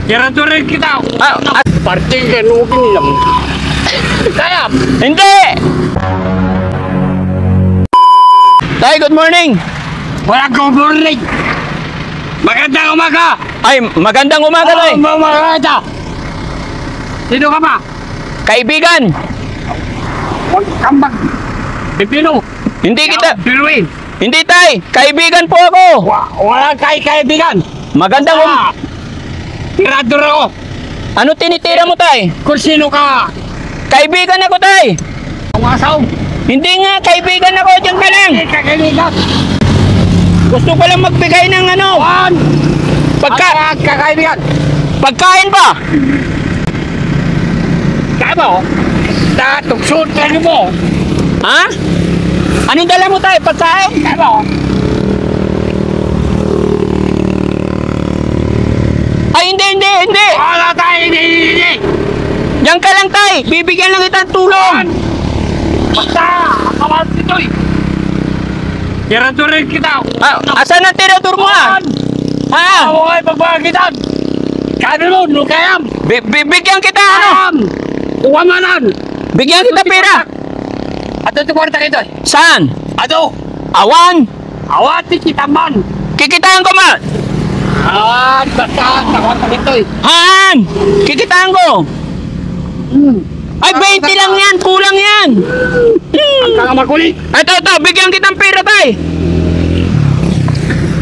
Tira-turin kita. Parting kanugin lang. Kaya. Hindi! Tay, good morning! Wala kong morning. Magandang umaga. Ay, magandang umaga, Tay! Maganda. Sino ka ba? Kaibigan! Huwag kang Pipino. Hindi kita... Pinuin. Hindi, Tay! Kaibigan po ako! Wala kaibigan. Magandang Tirador ako. Ano tinitira mo, Tay? Kung sino ka. Kaibigan ako, Tay! Ang asaw. Hindi nga, kaibigan ako! Diyan ka lang! Kakaibigan. Gusto ko lang magbigay ng ano! Juan. Kakaibigan. Pagkain ba? Kaya ba oh? Tugsod ka niyo mo. Ha? Anong dala mo, Tay? Pagkain? Kaya ba oh? Ay, hindi! Wala tayo, hindi. Diyan ka lang, Tay! Bibigyan lang kita ng tulong! Basta, kawan dito eh. Tira-turin kita. Asan ang tirador mo, ha? Ha? Ako ay pagbagitan. Kano nun, nukayam. Bibigyan kita, ano? Uwamanan. Bigyan kita pera! Ato ito kwarta kito eh. Saan? Ato. Awan! Awati kita man. Kikitaan ko, ma! Basta, kwarta kito eh. Han! Kikitaan ko! Ay, 20 lang yan! Kulang yan! Ang kakamakulit. Ito, bigyan kitang pera, Tay!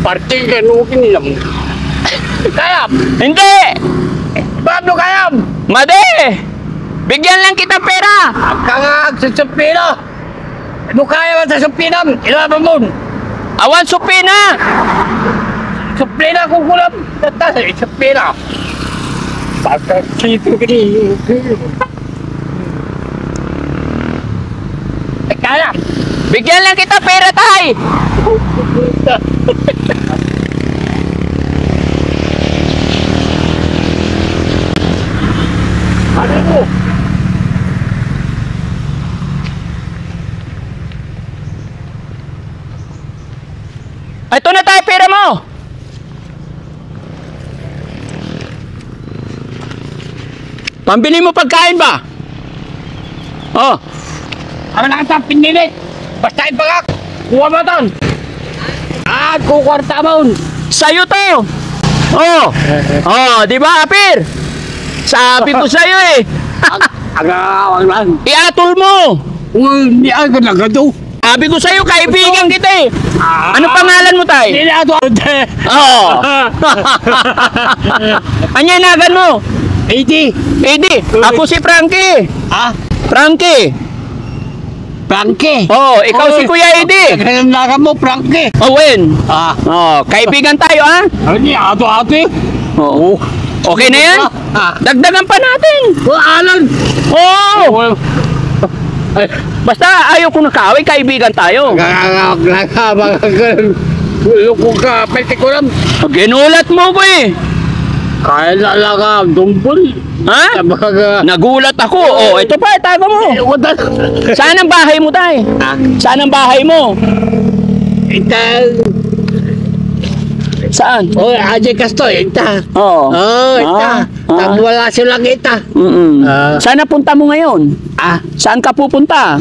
Parting kanugin lang. Kayam. Hindi! Ba't kayam? Made! Bigyan lang kitang pera! Ang kangag sa supina. Ano kaya man sa supinam? Ilaban mo. Awan supina! Supina kung kulam. Tata sa supina. Basta sito kini. Kaya. Bigyan lang kita pera, Tay! Ano mo? Ito na, Tay, pera mo! Pambili mo pagkain ba? Oh, Ang nakatang pinilit. Basta ipagak. Kuha mo ton. Kukwarta mo. sa'yo to! Oh, di ba, Apir? Sabi ko sa'yo eh! Agawang lang. Iatol mo! Hindi agad na gato. Sabi ko sa'yo, kaibigan kita eh! Ano pangalan mo, Tay? Hindi na ito. Oo! Anyanagan mo? 80. Ako si Frankie! Frankie! Frankie. Oh, ikaw si Kuya Eddie! Naglalaka mo, Frankie. Owen! Oh, kaibigan tayo, ha? Hindi, ato-ato. Oo. Okay na yan? Dagdagan pa natin! Alan. Oo! Basta ayaw ko nakaway, kaibigan tayo. Lukong ka, pwede ko lang. Ginulat mo ko eh! Kaya lalaka, dumpol. Ha? Nagulat ako. Oh, ito pa, tago mo. Saan ang bahay mo, Tay? Saan ang bahay mo? Saan? Oh, Ajay Casto, ita. Oo. Ita. Wala silang ita. Saan napunta mo ngayon? Saan ka pupunta?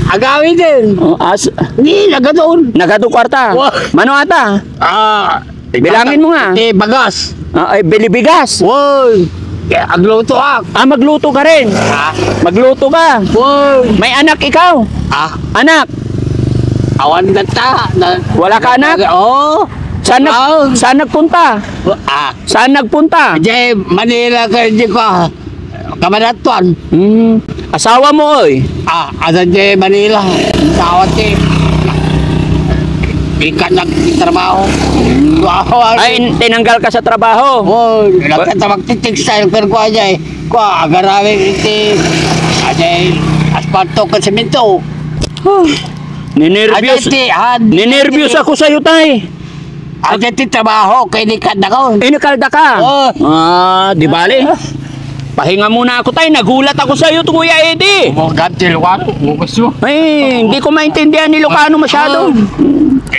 Agawin din. Hindi, nagadoon. Nagado kwarta. Mano ata? Bilangin mo nga. Bagas. Ay, bilibigas. Woy. Agluto ako. Magluto ka rin. Magluto ka. Woy. May anak ikaw? Anak? Awan data. Wala ka anak? Oo. Saan nagpunta? Saan nagpunta? Ajay, Manila ka hindi ko. Kamanatuan. Asawa mo, oy. Asan di Manila. Tawad di. Ikan nagtrabaho. Ay, tinanggal ka sa trabaho. Woy, nagtatabak ti textile pero ko ajay. Ko agarawi iti. Ajay, asfalto ka semento. Ninervyos ako sa'yo, Tay. Ajay ti trabaho kay nikad na ko. Inikalda ka. Di bali. Pahinga muna ako tayo. Nagulat ako sa iyo, Kuya Eddie. Umugat si Lucano. Umugas mo. Ay, hindi ko maintindihan ni Lucano masyado.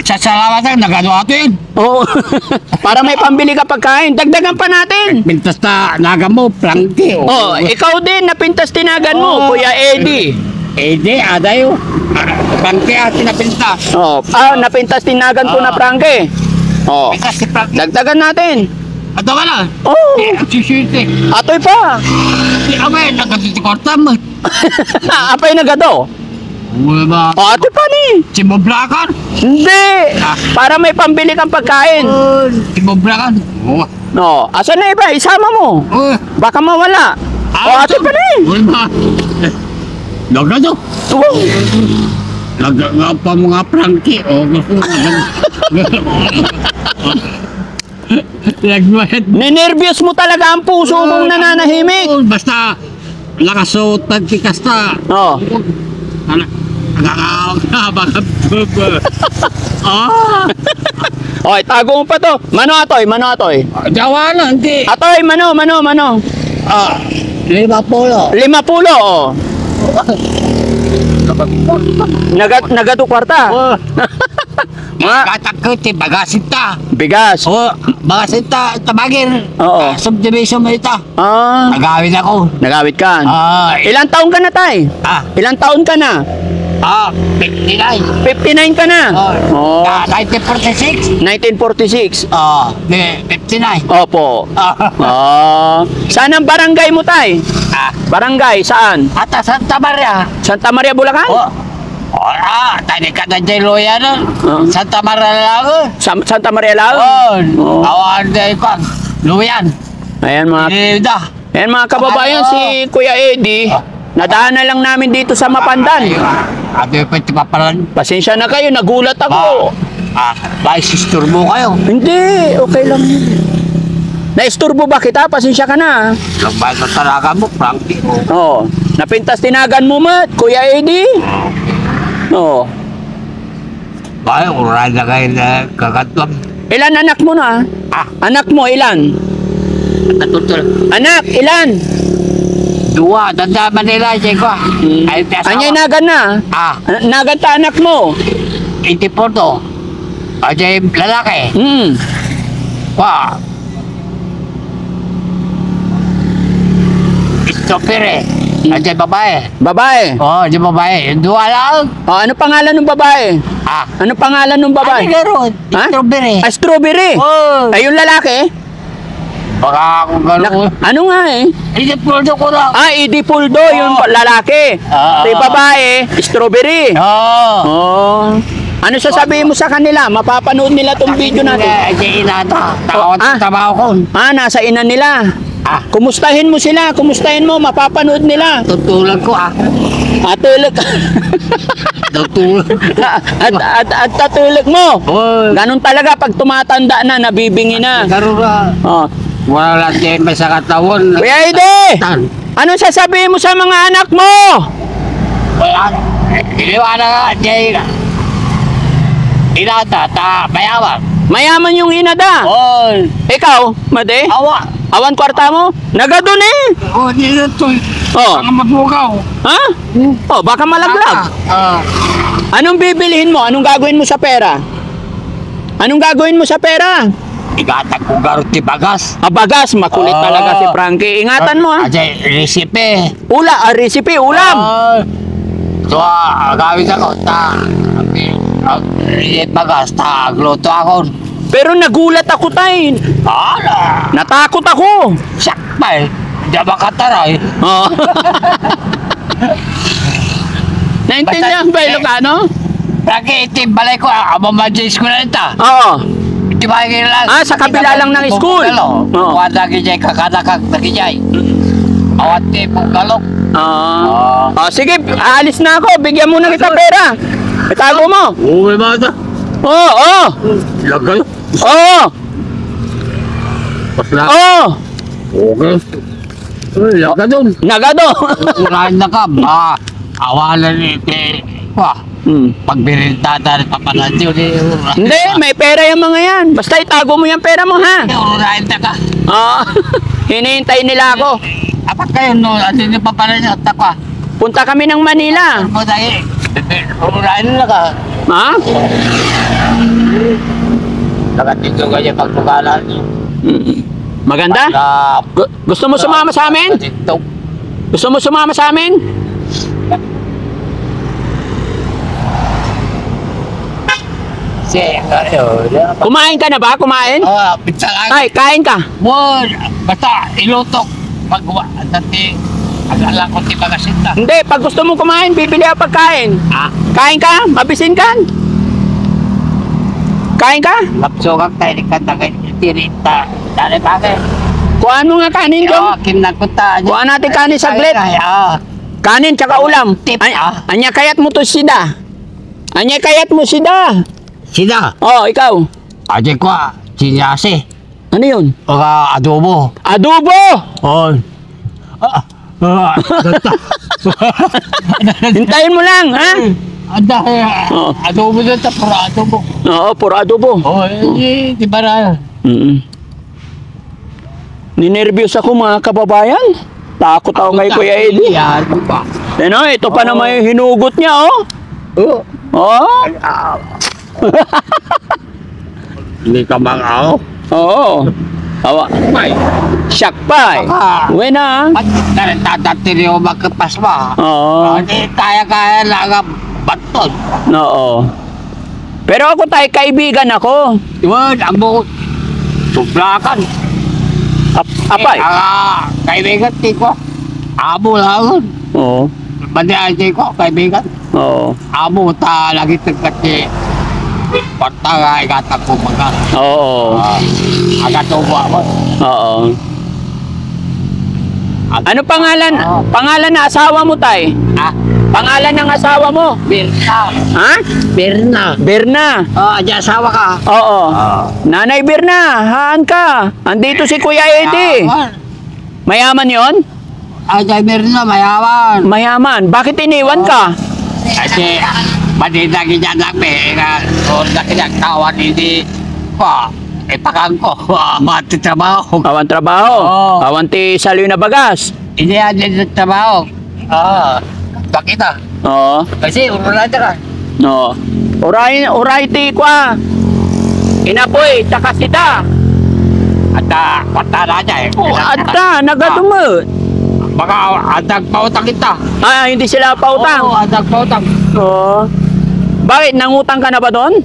Sa salamat lang, nagano ato yun. Oo. Para may pambili ka pagkain. Dagdagan pa natin. Pintas na naga mo, prangke. Oh, ikaw din, napintas tinagan mo, Kuya Eddie. Di, ada yun. Prangke atin na pintas. Oh, napintas tinagan ko na prangke. Oh, Pintas si prangke. dagdagan natin. Ato ka na. Oh, Sisiti. atoy pa. Di abay, nagkatikorta mo. Apay na gado. Wala ba? Oh, atoy pa ni. Siboblakan. Hindi. Para may pambili kang pagkain. Siboblakan. Oo. No, asan na iba? Isama mo. Baka mawala. Oh, atoy pa ni. Wala ba? Nagano. Oh. Naganga pa mga prangke. O, nagmayad. Ninervyos mo talaga ang puso mong nananahimik. Basta lakasot pagtikas na. Oh. Oy, tago mo pa to. Mano atoy, mano atoy. Jawa na, hindi. Atoy, mano. 50. 50, oh. Nagato kwarta. Mga Katakot, bagasit ta. bigas. O, bagasit ta, tabagin. Oo. Subdivision mo ito. Ah, Nagawin ako. nagawit ka. Ah, Ilang taon ka na, tay? Ilang taon ka na? 59. 59 ka na. Oh. 1946. 1946. 59. Opo. Saan ang barangay mo, tay? Barangay, saan? Ata Santa Maria. Santa Maria, Bulacan? Tani ka na dyan loya na. Santa Maria lang. Santa Maria lang? Oh. Awan na ikon. Luyan. Ayan mga, ayan mga kababayan, si Kuya Eddie. Nadaan na lang namin dito sa Mapandan. Abi pa iti papalan. Pasensya na kayo, nagulat ako. Bye, sister mo kayo. Hindi, okay lang. Naisturbo ba kita? Pasensya ka na. Lagbay sa talaga mo, Frankie. Oh, napintas tinagan mo, Mat, Kuya Eddie. Oh. Bye, uray na kayo na kakatwam. Ilan anak mo na? Anak mo, ilan? Natutol. Anak, ilan? Dua, tanda Manila, siya ko. Ay, Anyay nagan na? Nagan ta anak mo? 84 to. Ajay, lalaki. Stopere. Ajay, babae. Babae. Di babae. Yung dua lang. Ano pangalan ng babae? Ano pangalan ng babae? Meron. Strawberry. Strawberry. Ay, yung lalaki? Baka akong gano'n. Ano nga eh? Idipuldo ko lang. Edi Puldo, yung lalaki. Yung babae, Strawberry. Oh. Ano sasabihin mo sa kanila? Mapapanood nila tong video natin. Ajay, inata. Takot sa trabaho ko. Nasa ina nila. Kumustahin mo sila, kumustahin mo, mapapanood nila. Tutulog ko Tulog. Tutulog. at tatulog mo. Ganun talaga pag tumatanda na, nabibingi na. Karura. Wala lang din may sa katawan. Kuya Eddie! Ano sasabihin mo sa mga anak mo? Iliwana nga, Jay. Inata, mayaman. Mayaman yung inada. Ikaw, Made? Awan kwarta mo? Nagadun eh. Dito to. Baka mabugaw. Ha? Baka malaglag. Anong bibilihin mo? Anong gagawin mo sa pera? Anong gagawin mo sa pera? Igatag ko garot ti bagas. Bagas, makulit talaga si Frankie. Ingatan mo ha. Ajay, resipe. Recipe, ulam. So, gawin ako, bagas, gluto ako. Pero nagulat ako, tay. Natakot ako. Sakpay. Di ba kataray? Naintindihan ba Ilocano? Frankie, itim balay ko, mamadjis ko na ito. Di ba yung lang? Sa kabila lang ng school. Kuwan lagi dyan, kakadakak lagi dyan. Awat di pong galok. Sige, aalis na ako. Bigyan mo na kita pera. Itago mo. May bata. Lagay. Okay. Nagado. Urahin na ka. Awalan ito. Pagbirintada at papanadyo. Hindi, may pera yung mga yan. Basta itago mo yung pera mo, ha? Urahin na ka. Hinihintay nila ako. Apat kayo, no? Ano yung papala niya? Takwa. Punta kami ng Manila. Ano tayo? Umurahin na ka. Ha? Nakatito ka niya pagpugalan niyo. Maganda? Gusto mo sumama sa amin? Gusto mo sumama sa amin? Kumain ka na ba? Kumain? Oo, pizza ka. Ay, kain ka. Basta ilutok. Pagwa, dati, agala ko ti magasinta. Hindi, pag gusto mo kumain, bibili ako pagkain. Kain ka? Mabisin ka? Kain ka? Lapsokak tayo ni katagay. Tirita. Dali bagay. Kuhaan mo nga kanin, Jom. Kinakuta. Kuhaan natin kanin saglit. Kanin tsaka ulam. Tip, Anya kayat mo to sida. Anya kayat mo sida. Sida. Oh, ikaw. Aje ko, sinyase. Ano yun? Adobo. Adobo! Oh. Hintayin mo lang, ha? Oh. Adobo doon ta, puro adobo. Oo, puro adobo. Oh, di ba na? Ninervyos ako mga kababayan. Takot ako kay Kuya Eddie. Yan, di ba? Ano, ito pa naman yung hinugot niya, oh. Oh. Hindi ka mga Oo. Awa. May. Siyak pa, eh. Uwi na, ha? At tatatiri ko magkapas ba? Oo. Hindi kaya-kaya lang ang baton. Oo. Pero ako tayo, kaibigan ako. Yun, ang buko. Suplakan. Apay. Kaibigan, di ko. Amo lang. Oo. Bandi ay ko, kaibigan. Oo. Amo ta lagi tagkati. Pata nga ikata ko mga. Oo. Agad ubo ako. Oo. Ano pangalan? Pangalan na asawa mo, tay? Pangalan ng asawa mo? Berna. Ha? Berna. Berna. Aja asawa ka. Oo. Nanay Berna, haan ka. Andito si Kuya Eddie. Mayaman yon? Aja Berna, mayaman. Mayaman. Bakit iniwan ka? Kasi, madida kinyanak me. Orda kinakawan hindi ko. Ipakang ko. Mati trabaho. Awan trabaho. Oo. Awan ti saloy na bagas. Hindi yan trabaho. Bakit ah? Oo. Kasi urulada ka. No. Uray ti kwa. Inapoy, taka sida. At patala niya eh. Ata, nagadumot. Baka adag pautang kita. Hindi sila pautang. Oo, adag pautang. Oo. Bakit? Nangutang ka na ba doon?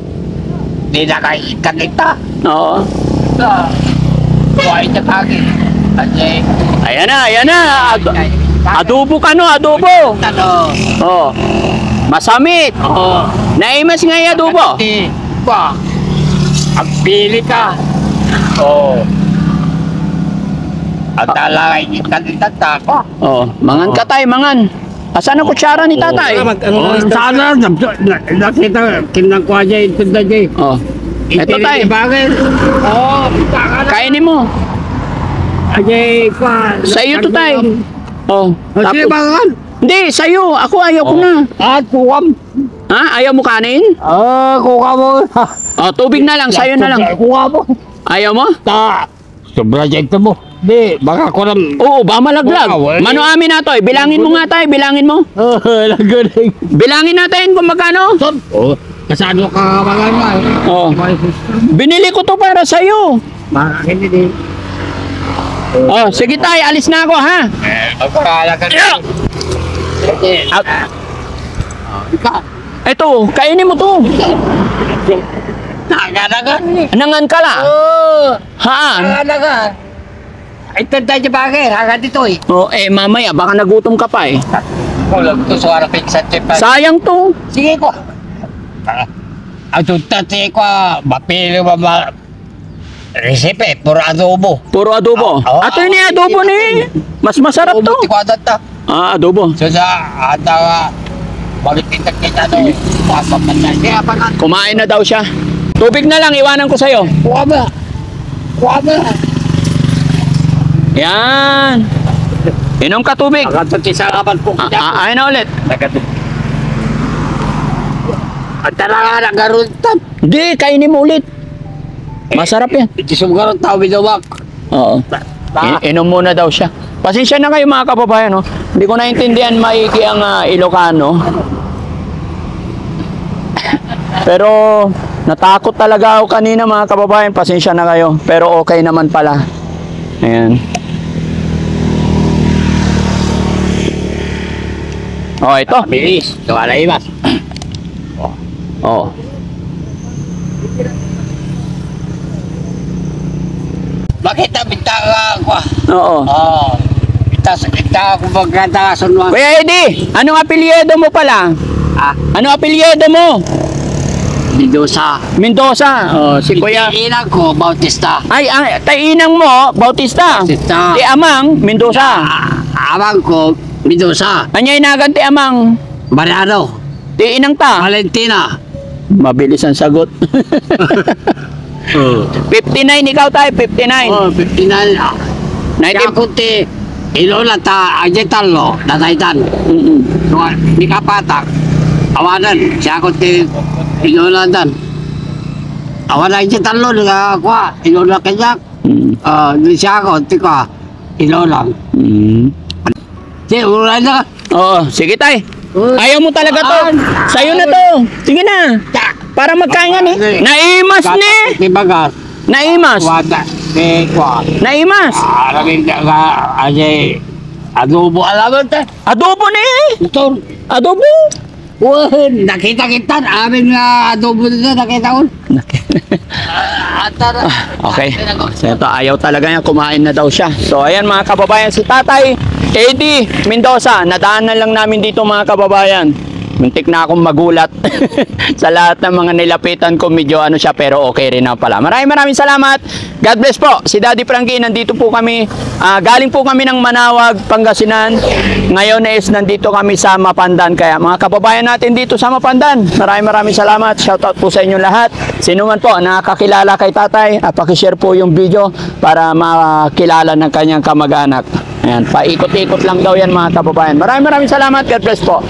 Hindi na kayo kita. Oo. Buhay na kagi. Ayan na. Adobo ka, no? Adobo. Ano? Oo. Masamit. Oo. Naimas nga yung adobo. Ang pili ka. Oo. Ang talakay kita ko. Oo. Mangan ka tayo, mangan. Asan ang kutsara ni tatay? Sana, nakita, kinangkuha niya ito na niya. Oh. Ito tayo. Oo. Kainin mo. Ajay, kwa. Sa'yo to tayo. Oh. Sige, bangan. Hindi, sa'yo. Ako ayaw ko na. Kuwam. Ha? Ayaw mo kanin? Kuha mo. Oh, tubig na lang. Sa'yo na lang. Kuha mo. Ayaw mo? Sobra dyan ito mo. Di, baka ko lang. Oo, ba malaglag. Wow, Mano amin na to. Bilangin mo nga tayo. Bilangin mo. Lagaling. Bilangin natin kung magkano. Kasano ka mga nga eh. Oh. Binili ko to para sa'yo. Makakin din. Oh, sige tayo. Alis na ako, ha? Magpakala ka na. Ito, kainin mo to. Nakalaga. Nangan ka la. Haan? Nakalaga. Ito tayo bagay. Haga dito eh. Oh, mamaya. Baka nagutom ka pa eh. Kulang to sa harapin sa tipa. Sayang to. Sige ko. Ang tutati ko, mapili ba resipe, puro adobo. Puro adobo. Ato ni adobo ni. Mas masarap to. Adobo, tikwadata. Adobo. So sa ata, magitinag kita to. Papapanay. Kaya pa nga. Kumain na daw siya. Tubig na lang, iwanan ko sa'yo. Kuha ba? Kuha ba? Yan. Inom ka tubig. Nakatuti sa kapan po. Ayun na ulit. Ang talaga nagaruntan. Hindi, kainin mo ulit. Masarap yan. Iti sumugarong tao binawak. Oo. Inom muna daw siya. Pasensya na kayo mga kababayan, no? Hindi ko naintindihan maigi ang Ilocano. Pero natakot talaga ako kanina mga kababayan. Pasensya na kayo. Pero okay naman pala. Ayan. Oh, ito. Bilis. Wala iwas. Oh. Bakit nabita ako? Oo. Oo. Kita ako magkata sunwang. Kuya Eddie, anong apelyido mo pala? Anong apelyido mo? Mendoza. Mendoza. Oh, si Kuya. Inang ko, Bautista. Ay, tainang mo, Bautista. Bautista. Ti Amang, Mendoza. Amang ko, Mendoza. Anya inagan ti Amang? Mariano. Ti inang ta? Valentina. Mabilis ang sagot. 59 ikaw tayo, 59. Oh, 59. 19... Kunti. Ilola ta, ajetalo, dataitan. So, di kapatak. Awanan, siya kunti. Ilola dan. Awanan ajetalo, di ka kwa. Ilola kanyak. Di siya kunti ka. Ilola. Sige, ulan na. Oo, sige tay. Ayaw mo talaga to. Sa'yo na to. Sige na. Para magkaingan eh. Naimas ni. Di bagas. Naimas. Wata. Di kwa. Naimas. Alamig na ka. Ajay. Adobo alaman ta. Adobo ni. Ito. Adobo. Wah, nakita kita. Amin nga adobo nito. Nakita ko. Atara. Okay. So ito, ayaw talaga niya. Kumain na daw siya. So ayan mga kababayan, si Tatay Eddie Mendoza. Nadaan na lang namin dito mga kababayan. Muntik na akong magulat sa lahat ng mga nilapitan ko. Medyo ano siya, pero okay rin na pala. Maraming salamat. God bless po. Si Daddy Frankie, nandito po kami. Galing po kami ng Manawag, Pangasinan. Ngayon is nandito kami sa Mapandan. Kaya mga kababayan natin dito sa Mapandan, maraming salamat. Shoutout po sa inyo lahat. Sino man po nakakilala kay Tatay, pakishare po yung video para makilala ng kanyang kamag-anak. Ayan, paikot-ikot lang daw yan mga kababayan. Maraming salamat. God bless po.